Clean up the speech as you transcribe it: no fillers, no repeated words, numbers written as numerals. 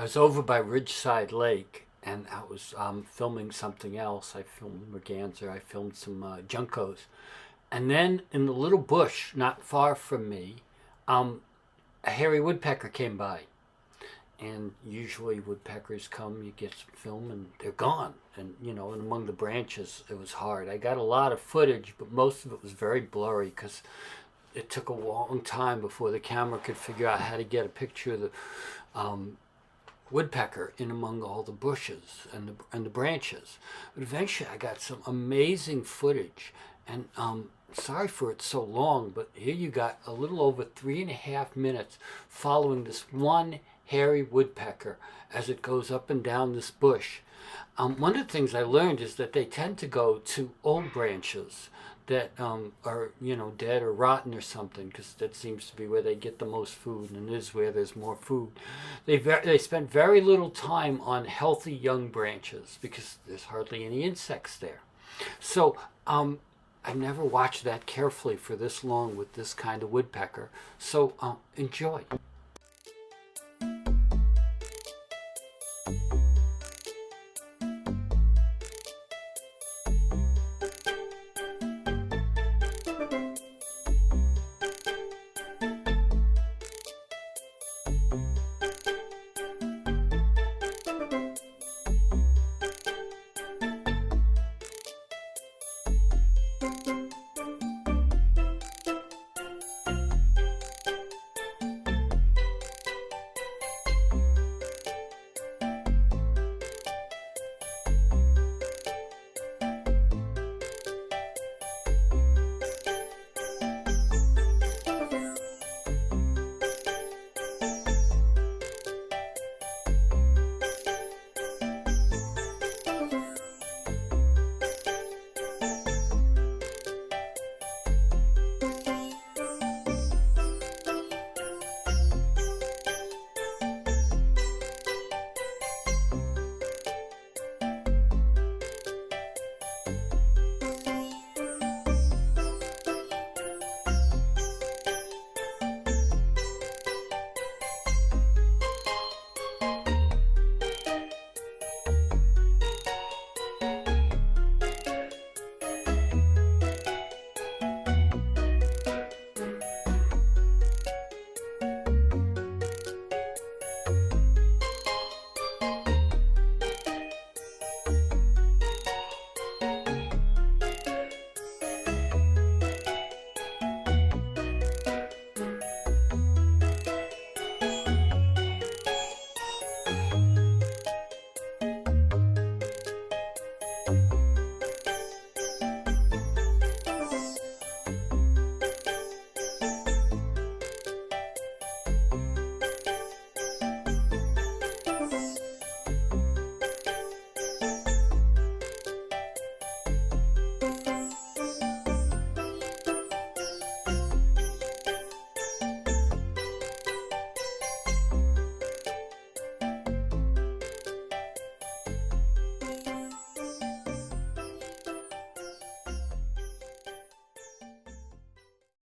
I was over by Ridgeside Lake, and I was filming something else. I filmed merganser. I filmed some juncos, and then in the little bush not far from me, a hairy woodpecker came by. And usually woodpeckers come, you get some film, and they're gone. And and among the branches, it was hard. I got a lot of footage, but most of it was very blurry because it took a long time before the camera could figure out how to get a picture of the woodpecker in among all the bushes and the branches. But eventually I got some amazing footage, and sorry for it so long, but here you got a little over 3.5 minutes following this one hairy woodpecker as it goes up and down this bush. One of the things I learned is that they tend to go to old branches that are dead or rotten or something, because that seems to be where they get the most food, and it is where there's more food. They spend very little time on healthy young branches because there's hardly any insects there. So I've never watched that carefully for this long with this kind of woodpecker. So enjoy.